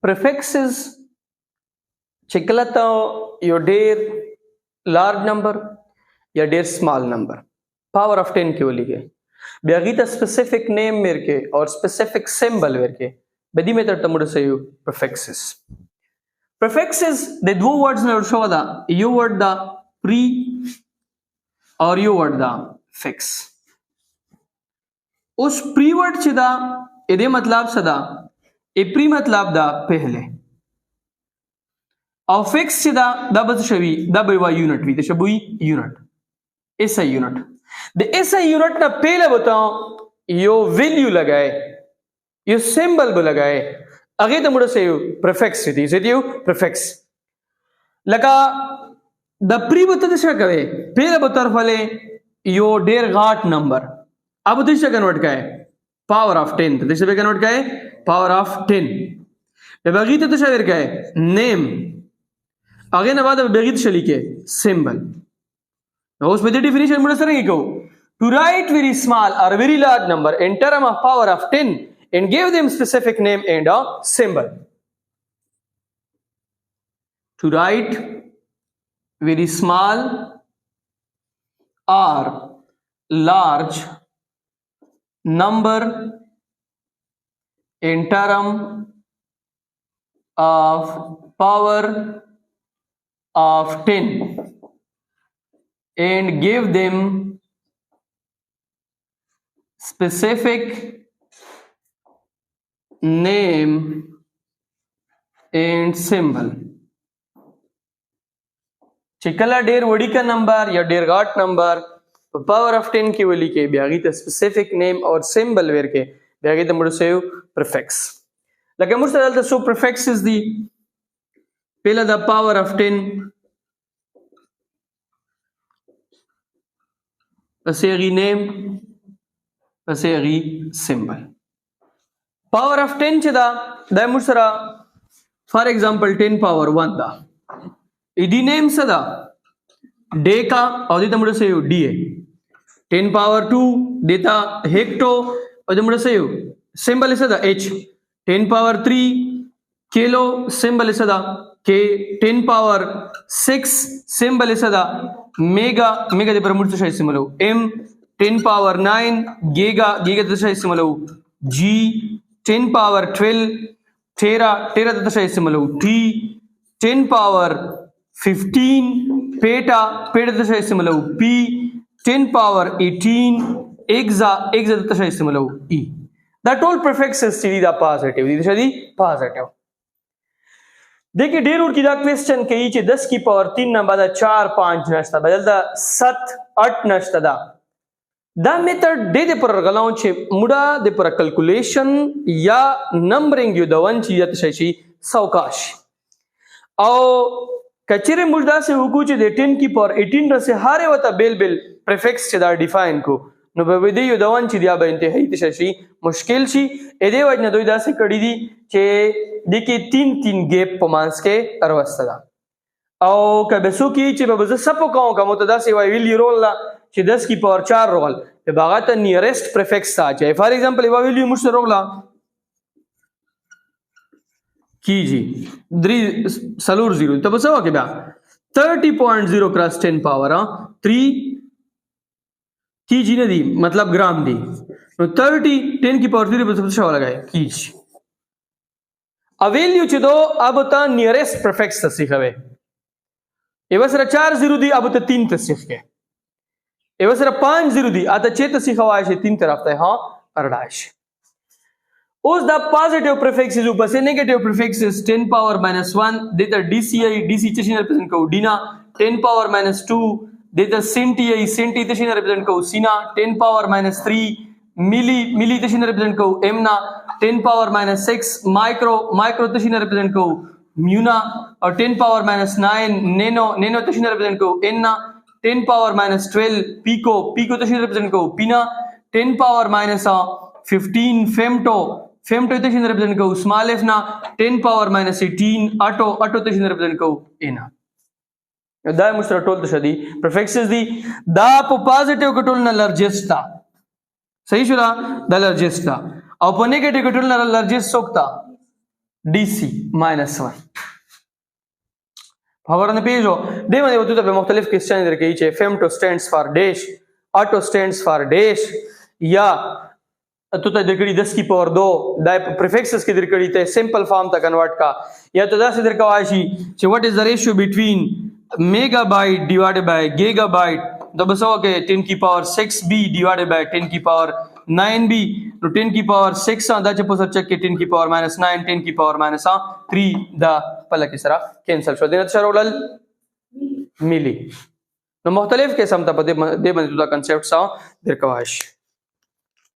prefixes چې کله ته یو ډیر لارج نمبر یا ډیر سمال نمبر پاور اف 10 کې ولیکې بیا غي ته سپیسیفک نیم ورکې اور سپیسیفک سمبل ورکې بدی میتھډ ته موږ سيو prefixes د دوه ورډز نه شو دا یو ورډ دا pre اور یو ورډ دا fix اوس pre ورډ چې دا اې دې مطلب څه دا ای pre مطلب دا پہلے او fix چې دا به شوي دا به یونټ وي د شبوي یونټ ایس ای یونټ د ایس ای یونټ نه پہلے بتاؤ یو ویلیو لگائے یو سمبل به لگائے هغه ته موږ سيو prefix دي زديو prefix لکه د پری بوته څه کوي پہلے به طرف له یو ډیر غاټ نمبر اب د څه کنورټ کای پاور اف 10 د څه به کنورټ کای پاور اف 10 به بغی ته څه ور کای نیم هغه نه بعد به بغی ته لیکه سمبل نو اوس په دې ډیفینیشن موږ سره یې کو to write very small or very large number in term of power of 10 and give them specific name and a symbol. To write very small or large number in term of power of 10 and give them specific name and symbol چې کله ډیر وړي کا نمبر یا ډیر غاټ نمبر په پاور اف 10 کې ولي کې بیا غي ته سپیسیفک نیم او سمبل ورکې بیا غي ته موږ سيو prefix لکه موږ سره دلته سو prefixes دي پہلا د پاور اف 10 پسې غي نیم پسې غي سمبل پاور اف 10 چې دا د موږ سره فار ایگزامپل 10 پاور 1 دا ای دی نیم څه دا ډیکا او دې ته موږ سيو ډي 10 پاور 2 دیتا هیکټو او دې موږ سيو سمبل څه دا اچ 10 پاور 3 کیلو سمبل څه دا کے 10 پاور 6 سمبل څه دا میگا میگا دې پر موږ څه سمبل ام 10 پاور 9 گیگا گیگا ته څه سمبل جی 10 power 12 tera tera ته څه استعمالو t 10 power 15 peta peta ته څه استعمالو p 10 power 18 exa exa ته څه استعمالو e دا ټول prefixes چې دا پازټیو دي چې دي پازټیو دیکھیں ډیر ور کی دا کوېسچن کوي چې 10 کی پاور 3 نه بعد 4 5 نشته بدل دا 7 8 نشته دا میتھډ د پر غلاو چې موډا د پر کیلکولیشن یا نمبرینګ یو د ون چې شي سوکاش او کچره موږ دا سه وګو چې د 10 کی پاور 18 سره هاره وته بیل بیل پریفکس چې دا ډیفاین کو نو به دې یو د ون چې دا به انتهایی شي مشکل شي اې دې وجنه دوی دا سه کړی دي چې د کې 3 ګیپ په مانس کې اروسته دا او کبه سو کی چې به زه سپو کوم ته دا سی وی ویلی رول چې 10 کی پاور 4 رول په باغه ته نیرست پریفکس تا چاہے فار ایگزامپل یو ویلیو مش روغلا کیجی 3 سلور 0 ته بسو کې بیا 30.0 کراس 10 پاور 3 کیجی نه دی مطلب ګرام دی نو 30 10 کی پاور 0 په څه شو لګای کیجی ا ویلیو چې دو اب ته نیرست پریفکس ته سیخوي ایو سره 4 0 دی اب ته 3 ته سیخه ایو سره 5 0 دی اته چې ته سیخوای شي 3 طرف ته ها ارډاش اوس دا پازیټیو پریفکسز او پسې نیگیټیو پریفکسز 10 پاور -1 د ته ډي سی ای ډي سی چې ریپرزینټ کو ډینا 10 پاور -2 د ته سنټي ای سنټي چې ریپرزینټ کو سینا 10 پاور -3 ملی ملی چې ریپرزینټ کو امنا 10 پاور -6 مایکرو مایکرو چې ریپرزینټ کو میونا اور 10 پاور -9 نینو نینو چې ریپرزینټ کو اننا 10 power -12 pico pico to represent ko pina 10 power -15 femto femto to represent ko small f na 10 power -18 auto auto to represent ko ena دا مستر ټول د شدي prefixes دي دا په پازیټیو کټول نه لارجست تا صحیح شو دا لارجست تا او په نیگیټیو کټول نه لارجست سوکتا DC minus 1 power نه پیژو دې باندې وته په مختلف کوېسچن درکې چې femto stands for dash auto stands for dash یا ته ته درکړي 10 کی پاور 2 دا prefixes کې درکړي ته simple form ته convert کا یا ته دا څه درکوای شي چې what is the ratio between megabyte divided by gigabyte دا بسو کې 10 کی پاور 6b divided by 10 کی پاور 9b نو 10 کی پاور 6 دا چې په سر چک کې 10 کی پاور -9 10 کی پاور -3 دا پله کې سره کینسل شو دینه شرولل ملي نو مختلف قسم ته په دې باندې دا کنسپټ سره درکوای شي